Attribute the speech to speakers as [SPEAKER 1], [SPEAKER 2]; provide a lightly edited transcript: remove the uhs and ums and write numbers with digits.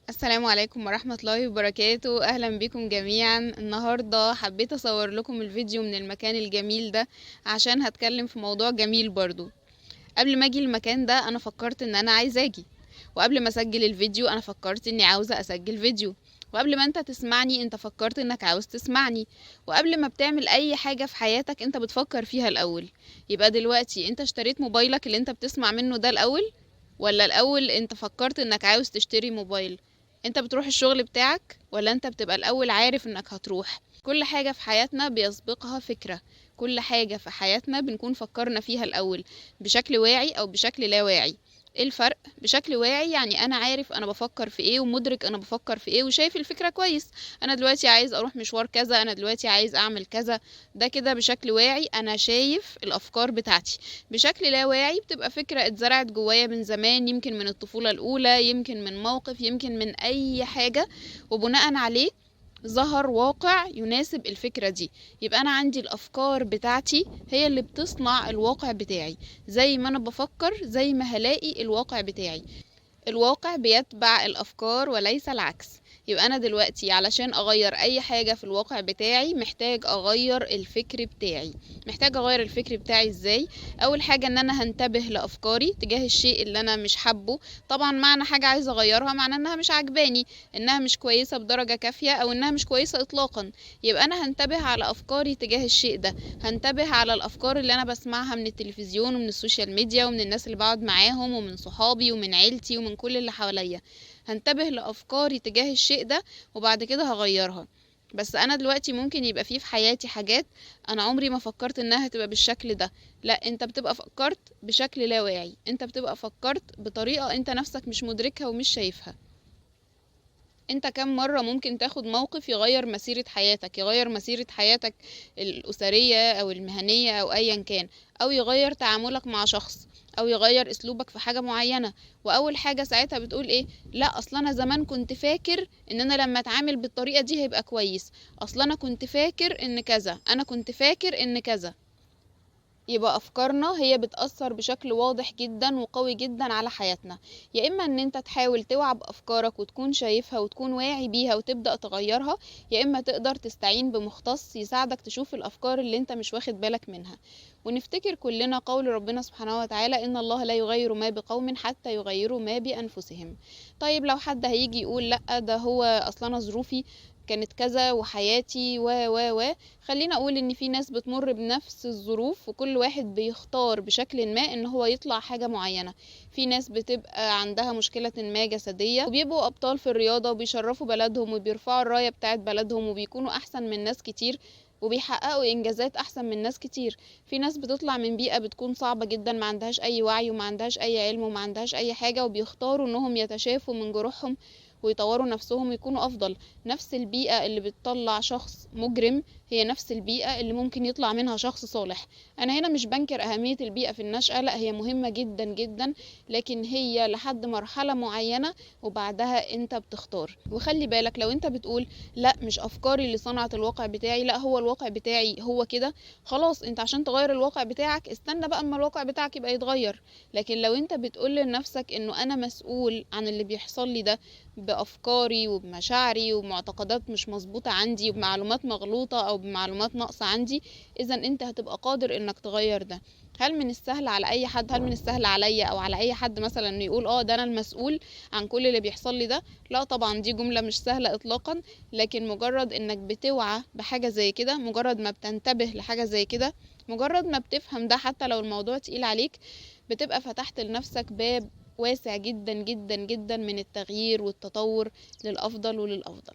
[SPEAKER 1] السلام عليكم ورحمة الله وبركاته. أهلا بكم جميعا. النهاردة حبيت أصور لكم الفيديو من المكان الجميل ده عشان هتكلم في موضوع جميل برضو. قبل ما أجي المكان ده أنا فكرت إن أنا عايزة أجي، وقبل ما أسجل الفيديو أنا فكرت إني عاوزة أسجل فيديو، وقبل ما أنت تسمعني أنت فكرت إنك عاوز تسمعني، وقبل ما بتعمل أي حاجة في حياتك أنت بتفكر فيها الأول. يبقى دلوقتي أنت اشتريت موبايلك اللي أنت بتسمع منه ده الأول، ولا الأول أنت فكرت إنك عاوز تشتري موبايل؟ انت بتروح الشغل بتاعك ولا انت بتبقى الاول عارف انك هتروح؟ كل حاجة في حياتنا بيسبقها فكرة، كل حاجة في حياتنا بنكون فكرنا فيها الاول بشكل واعي او بشكل لا واعي. ايه الفرق؟ بشكل واعي يعني انا عارف انا بفكر في ايه ومدرك انا بفكر في ايه وشايف الفكرة كويس. انا دلوقتي عايز اروح مشوار كذا، انا دلوقتي عايز اعمل كذا. ده كده بشكل واعي انا شايف الافكار بتاعتي. بشكل لا واعي بتبقى فكرة اتزرعت جوايا من زمان، يمكن من الطفولة الأولى، يمكن من موقف، يمكن من أي حاجة، وبناء عليه ظهر واقع يناسب الفكرة دي. يبقى أنا عندي الأفكار بتاعتي هي اللي بتصنع الواقع بتاعي. زي ما أنا بفكر زي ما هلاقي الواقع بتاعي. الواقع بيتبع الأفكار وليس العكس. يبقى أنا دلوقتي علشان أغير أي حاجة في الواقع بتاعي محتاج أغير الفكر بتاعي. محتاج أغير الفكر بتاعي إزاي؟ أول حاجة إن أنا هنتبه لأفكاري تجاه الشيء اللي أنا مش حابه. طبعا معنى حاجة عايزة أغيرها معنى إنها مش عجباني، إنها مش كويسة بدرجة كافية، أو إنها مش كويسة إطلاقا. يبقى أنا هنتبه على أفكاري تجاه الشيء ده. هنتبه على الأفكار اللي أنا بسمعها من التلفزيون ومن السوشيال ميديا ومن الناس اللي بقعد معاهم ومن صحابي ومن عيلتي ومن كل اللي حواليا. هنتبه لأفكاري تجاه الشيء ده وبعد كده هغيرها. بس انا دلوقتي ممكن يبقى فيه في حياتي حاجات انا عمري ما فكرت انها تبقى بالشكل ده. لا، انت بتبقى فكرت بشكل لا واعي، انت بتبقى فكرت بطريقة انت نفسك مش مدركها ومش شايفها. انت كم مرة ممكن تاخد موقف يغير مسيرة حياتك، يغير مسيرة حياتك الأسرية أو المهنية أو أيا كان، أو يغير تعاملك مع شخص، أو يغير أسلوبك في حاجة معينة، وأول حاجة ساعتها بتقول إيه؟ لا، أصلا أنا زمان كنت فاكر إن أنا لما أتعامل بالطريقة دي هيبقى كويس، أصلا أنا كنت فاكر إن كذا، أنا كنت فاكر إن كذا. يبقى افكارنا هي بتأثر بشكل واضح جدا وقوي جدا على حياتنا. يا اما ان انت تحاول توعى بافكارك وتكون شايفها وتكون واعي بيها وتبدأ تغيرها، يا اما تقدر تستعين بمختص يساعدك تشوف الافكار اللي انت مش واخد بالك منها. ونفتكر كلنا قول ربنا سبحانه وتعالى ان الله لا يغير ما بقوم حتى يغيروا ما بانفسهم. طيب لو حد هيجي يقول لا ده هو اصلا ظروفي كانت كذا وحياتي و خلينا اقول ان في ناس بتمر بنفس الظروف وكل واحد بيختار بشكل ما ان هو يطلع حاجة معينة. في ناس بتبقى عندها مشكلة ما جسدية وبيبقوا ابطال في الرياضة وبيشرفوا بلدهم وبيرفعوا الراية بتاعت بلدهم وبيكونوا احسن من ناس كتير وبيحققوا انجازات احسن من ناس كتير. في ناس بتطلع من بيئة بتكون صعبة جدا، ما عندهاش اي وعي وما عندهاش اي علم وما عندهاش اي حاجة، وبيختاروا انهم يتشافوا من جروحهم ويطوروا نفسهم ويكونوا افضل. نفس البيئة اللي بتطلع شخص مجرم هي نفس البيئة اللي ممكن يطلع منها شخص صالح. أنا هنا مش بنكر أهمية البيئة في النشأة، لا هي مهمة جدا جدا، لكن هي لحد مرحلة معينة وبعدها أنت بتختار. وخلي بالك لو أنت بتقول لا مش أفكاري اللي صنعت الواقع بتاعي، لا هو الواقع بتاعي هو كده، خلاص أنت عشان تغير الواقع بتاعك استنى بقى أما الواقع بتاعك يبقى يتغير. لكن لو أنت بتقول لنفسك أنه أنا مسؤول عن اللي بيحصل لي ده بأفكاري وبمشاعري وبمعتقدات مش مظبوطة عندي وبمعلومات مغلوطة أو بمعلومات ناقصة عندي، إذا أنت هتبقى قادر إنك تغير ده. هل من السهل على أي حد، هل من السهل عليا أو على أي حد مثلا إنه يقول ده أنا المسؤول عن كل اللي بيحصل لي ده؟ لا طبعا، دي جملة مش سهلة إطلاقا. لكن مجرد إنك بتوعى بحاجة زي كده، مجرد ما بتنتبه لحاجة زي كده، مجرد ما بتفهم ده حتى لو الموضوع تقيل عليك، بتبقى فتحت لنفسك باب واسع جدا جدا جدا من التغيير والتطور للأفضل وللأفضل.